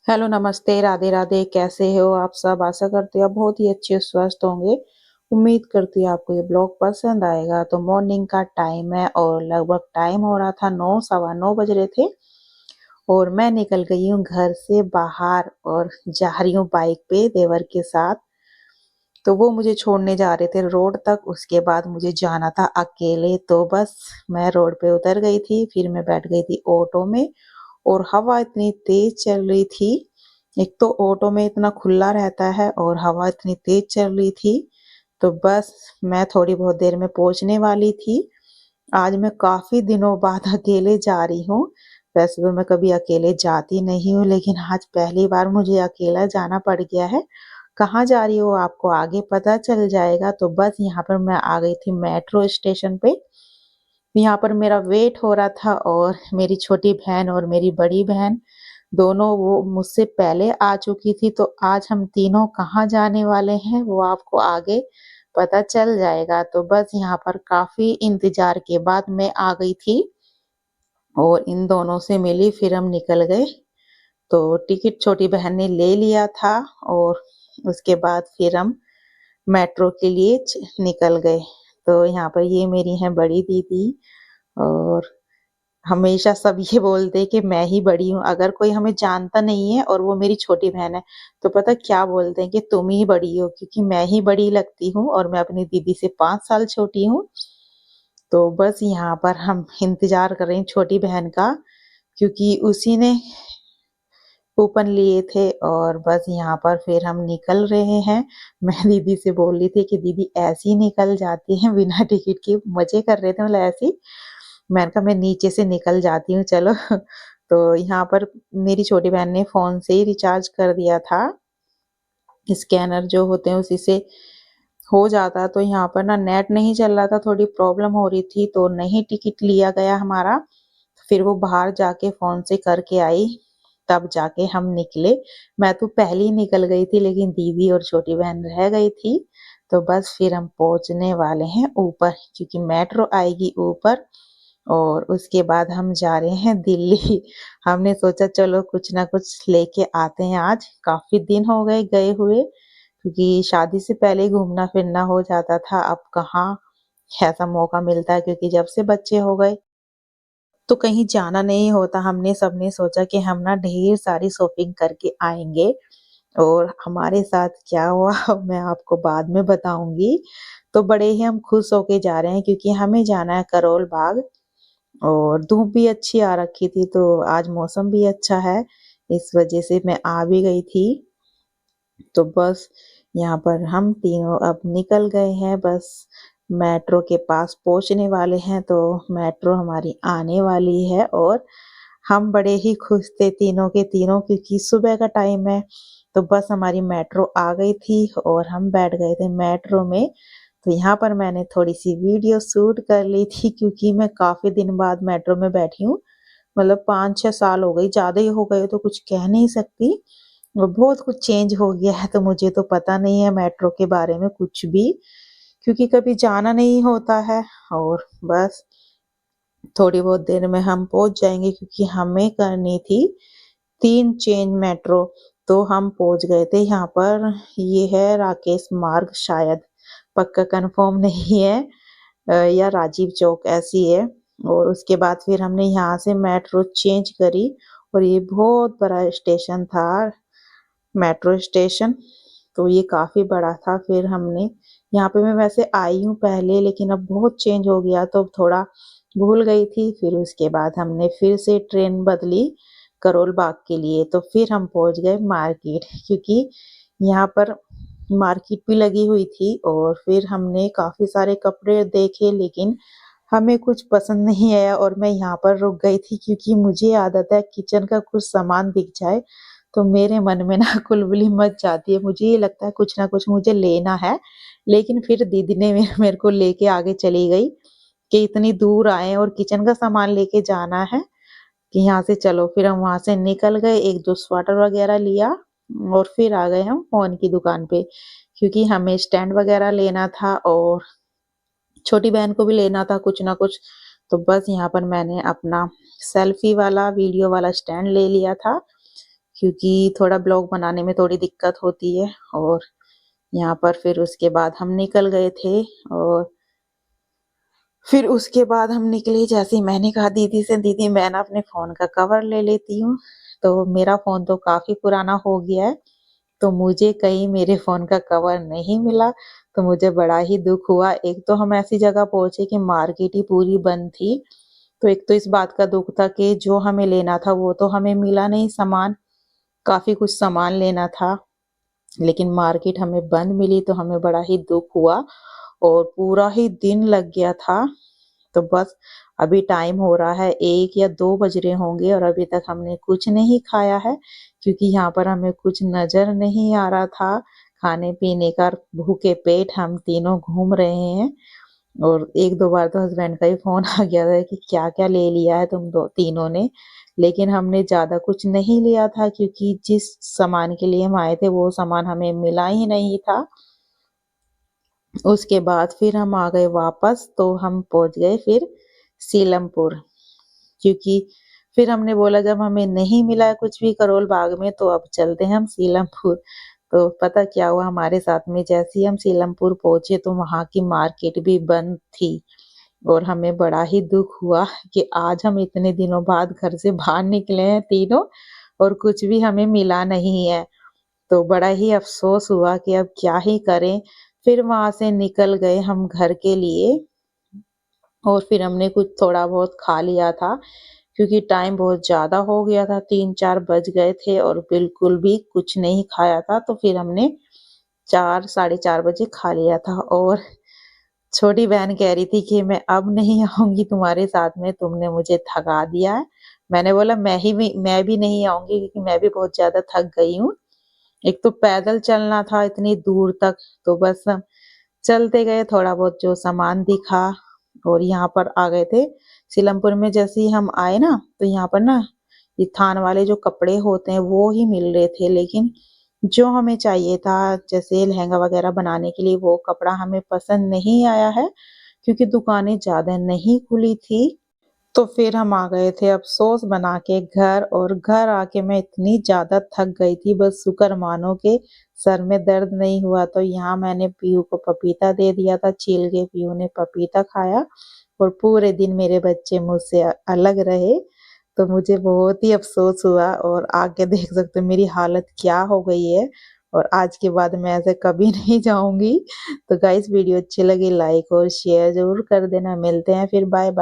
Hello, नमस्ते, राधे राधे। कैसे हो आप सब? आशा करती हूँ आप बहुत ही अच्छे स्वस्थ होंगे। उम्मीद करती हूँ आपको ये ब्लॉग पसंद आएगा। तो मॉर्निंग का टाइम है और लगभग टाइम हो रहा था 9 सवा 9 बज रहे थे और मैं निकल गई हूँ घर से बाहर और जा रही हूँ बाइक पे देवर के साथ। तो वो मुझे छोड़ने जा रहे थे रोड तक, उसके बाद मुझे जाना था अकेले। तो बस मैं रोड पे उतर गई थी, फिर मैं बैठ गई थी ऑटो में और हवा इतनी तेज चल रही थी। एक तो ऑटो में इतना खुला रहता है और हवा इतनी तेज चल रही थी। तो बस मैं थोड़ी बहुत देर में पहुंचने वाली थी। आज मैं काफी दिनों बाद अकेले जा रही हूँ। वैसे तो मैं कभी अकेले जाती नहीं हूँ, लेकिन आज पहली बार मुझे अकेला जाना पड़ गया है। कहाँ जा रही हो आपको आगे पता चल जाएगा। तो बस यहाँ पर मैं आ गई थी मेट्रो स्टेशन पे। यहाँ पर मेरा वेट हो रहा था और मेरी छोटी बहन और मेरी बड़ी बहन दोनों वो मुझसे पहले आ चुकी थी। तो आज हम तीनों कहाँ जाने वाले हैं वो आपको आगे पता चल जाएगा। तो बस यहाँ पर काफी इंतजार के बाद मैं आ गई थी और इन दोनों से मिली, फिर हम निकल गए। तो टिकट छोटी बहन ने ले लिया था और उसके बाद फिर हम मेट्रो के लिए निकल गए। तो यहाँ पर ये मेरी है बड़ी दीदी और हमेशा सब ये बोलते हैं कि मैं ही बड़ी हूँ। अगर कोई हमें जानता नहीं है और वो मेरी छोटी बहन है तो पता क्या बोलते हैं कि तुम ही बड़ी हो, क्योंकि मैं ही बड़ी लगती हूँ और मैं अपनी दीदी से 5 साल छोटी हूँ। तो बस यहाँ पर हम इंतजार कर रहे हैं छोटी बहन का, क्योंकि उसी ने कूपन लिए थे। और बस यहाँ पर फिर हम निकल रहे हैं। मैं दीदी से बोल रही थी कि दीदी ऐसी निकल जाती है बिना टिकट के, मजे कर रहे थे मतलब ऐसी। मैंने कहा मैं नीचे से निकल जाती हूँ चलो। तो यहाँ पर मेरी छोटी बहन ने फोन से ही रिचार्ज कर दिया था। स्कैनर जो होते हैं उसी से हो जाता। तो यहाँ पर ना नेट नहीं चल रहा था, थोड़ी प्रॉब्लम हो रही थी तो नहीं टिकट लिया गया हमारा। फिर वो बाहर जाके फोन से करके आई, तब जाके हम निकले। मैं तो पहले ही निकल गई थी लेकिन दीदी और छोटी बहन रह गई थी। तो बस फिर हम पहुंचने वाले हैं ऊपर, क्योंकि मेट्रो आएगी ऊपर और उसके बाद हम जा रहे हैं दिल्ली। हमने सोचा चलो कुछ ना कुछ लेके आते हैं आज, काफी दिन हो गए गए हुए, क्योंकि शादी से पहले ही घूमना फिरना हो जाता था। अब कहाँ ऐसा मौका मिलता है, क्योंकि जब से बच्चे हो गए तो कहीं जाना नहीं होता। हमने सबने सोचा कि हम ना ढेर सारी शॉपिंग करके आएंगे और हमारे साथ क्या हुआ मैं आपको बाद में बताऊंगी। तो बड़े ही हम खुश होके जा रहे हैं क्योंकि हमें जाना है करोल बाग और धूप भी अच्छी आ रखी थी, तो आज मौसम भी अच्छा है, इस वजह से मैं आ भी गई थी। तो बस यहाँ पर हम तीनों अब निकल गए हैं, बस मेट्रो के पास पहुंचने वाले हैं। तो मेट्रो हमारी आने वाली है और हम बड़े ही खुश थे तीनों के तीनों, क्योंकि सुबह का टाइम है। तो बस हमारी मेट्रो आ गई थी और हम बैठ गए थे मेट्रो में। तो यहाँ पर मैंने थोड़ी सी वीडियो शूट कर ली थी, क्योंकि मैं काफी दिन बाद मेट्रो में बैठी हूँ। मतलब 5-6 साल हो गई, ज्यादा ही हो गए तो कुछ कह नहीं सकती। और बहुत कुछ चेंज हो गया है, तो मुझे तो पता नहीं है मेट्रो के बारे में कुछ भी, क्योंकि कभी जाना नहीं होता है। और बस थोड़ी बहुत देर में हम पहुंच जाएंगे, क्योंकि हमें करनी थी 3 चेंज मेट्रो। तो हम पहुंच गए थे यहाँ पर, ये है राकेश मार्ग शायद, पक्का कंफर्म नहीं है, या राजीव चौक ऐसी है। और उसके बाद फिर हमने यहाँ से मेट्रो चेंज करी और ये बहुत बड़ा स्टेशन था, मेट्रो स्टेशन। तो ये काफी बड़ा था। फिर हमने यहाँ पे, मैं वैसे आई हूँ पहले लेकिन अब बहुत चेंज हो गया तो थोड़ा भूल गई थी। फिर उसके बाद हमने फिर से ट्रेन बदली करोल बाग के लिए। तो फिर हम पहुंच गए मार्केट, क्योंकि यहाँ पर मार्केट भी लगी हुई थी। और फिर हमने काफी सारे कपड़े देखे लेकिन हमें कुछ पसंद नहीं आया और मैं यहाँ पर रुक गई थी, क्योंकि मुझे आदत है किचन का कुछ सामान दिख जाए तो मेरे मन में ना कुलबुली मच जाती है। मुझे ये लगता है कुछ ना कुछ मुझे लेना है, लेकिन फिर दीदी ने मेरे को लेके आगे चली गई कि इतनी दूर आए और किचन का सामान लेके जाना है, कि यहाँ से चलो। फिर हम वहां से निकल गए, एक दो स्वेटर वगैरह लिया और फिर आ गए हम फोन की दुकान पे, क्योंकि हमें स्टैंड वगैरह लेना था और छोटी बहन को भी लेना था कुछ ना कुछ। तो बस यहाँ पर मैंने अपना सेल्फी वाला वीडियो वाला स्टैंड ले लिया था, क्योंकि थोड़ा ब्लॉग बनाने में थोड़ी दिक्कत होती है। और यहाँ पर फिर उसके बाद हम निकल गए थे और फिर उसके बाद हम निकले। जैसे ही मैंने कहा दीदी से, दीदी मैं ना अपने फ़ोन का कवर ले लेती हूँ। तो मेरा फ़ोन तो काफ़ी पुराना हो गया है, तो मुझे कहीं मेरे फ़ोन का कवर नहीं मिला, तो मुझे बड़ा ही दुःख हुआ। एक तो हम ऐसी जगह पहुँचे कि मार्केट ही पूरी बंद थी, तो एक तो इस बात का दुःख था कि जो हमें लेना था वो तो हमें मिला नहीं सामान, काफ़ी कुछ सामान लेना था, लेकिन मार्केट हमें बंद मिली तो हमें बड़ा ही दुःख हुआ और पूरा ही दिन लग गया था। तो बस अभी टाइम हो रहा है 1 या 2 बज रहे होंगे और अभी तक हमने कुछ नहीं खाया है, क्योंकि यहाँ पर हमें कुछ नज़र नहीं आ रहा था खाने-पीने का। भूखे पेट हम तीनों घूम रहे हैं और 1-2 बार तो हस्बैंड का ही फ़ोन आ गया था कि क्या-क्या ले लिया है तुम दो तीनों ने। लेकिन हमने ज़्यादा कुछ नहीं लिया था, क्योंकि जिस सामान के लिए हम आए थे वो सामान हमें मिला ही नहीं था। उसके बाद फिर हम आ गए वापस, तो हम पहुँच गए फिर सीलमपुर, क्योंकि फिर हमने बोला जब हमें नहीं मिला है कुछ भी करोल बाग में, तो अब चलते हैं हम सीलमपुर। तो पता क्या हुआ हमारे साथ में, जैसे ही हम सीलमपुर पहुँचे तो वहाँ की मार्केट भी बंद थी और हमें बड़ा ही दुःख हुआ कि आज हम इतने दिनों बाद घर से बाहर निकले हैं तीनों और कुछ भी हमें मिला नहीं है। तो बड़ा ही अफ़सोस हुआ कि अब क्या ही करें। फिर वहाँ से निकल गए हम घर के लिए और फिर हमने कुछ थोड़ा बहुत खा लिया था, क्योंकि टाइम बहुत ज़्यादा हो गया था, 3-4 बज गए थे और बिल्कुल भी कुछ नहीं खाया था। तो फिर हमने 4 साढ़े 4 बजे खा लिया था और छोटी बहन कह रही थी कि मैं अब नहीं आऊँगी तुम्हारे साथ में, तुमने मुझे थका दिया है। मैंने बोला मैं भी नहीं आऊँगी, क्योंकि मैं भी बहुत ज़्यादा थक गई हूँ। एक तो पैदल चलना था इतनी दूर तक, तो बस हम चलते गए, थोड़ा बहुत जो सामान दिखा और यहाँ पर आ गए थे सीलमपुर में। जैसे ही हम आए ना, तो यहाँ पर ना ये थान वाले जो कपड़े होते हैं वो ही मिल रहे थे, लेकिन जो हमें चाहिए था जैसे लहंगा वगैरह बनाने के लिए वो कपड़ा हमें पसंद नहीं आया है, क्योंकि दुकानें ज़्यादा नहीं खुली थी। तो फिर हम आ गए थे अफ़सोस बना के घर, और घर आके मैं इतनी ज़्यादा थक गई थी, बस शुक्र मानो कि सर में दर्द नहीं हुआ। तो यहाँ मैंने पीहू को पपीता दे दिया था छील के, पीहू ने पपीता खाया और पूरे दिन मेरे बच्चे मुझसे अलग रहे। तो मुझे बहुत ही अफ़सोस हुआ और आके देख सकते हो मेरी हालत क्या हो गई है, और आज के बाद मैं ऐसे कभी नहीं जाऊँगी। तो गाइस वीडियो अच्छी लगी लाइक और शेयर ज़रूर कर देना। मिलते हैं फिर, बाय बाय।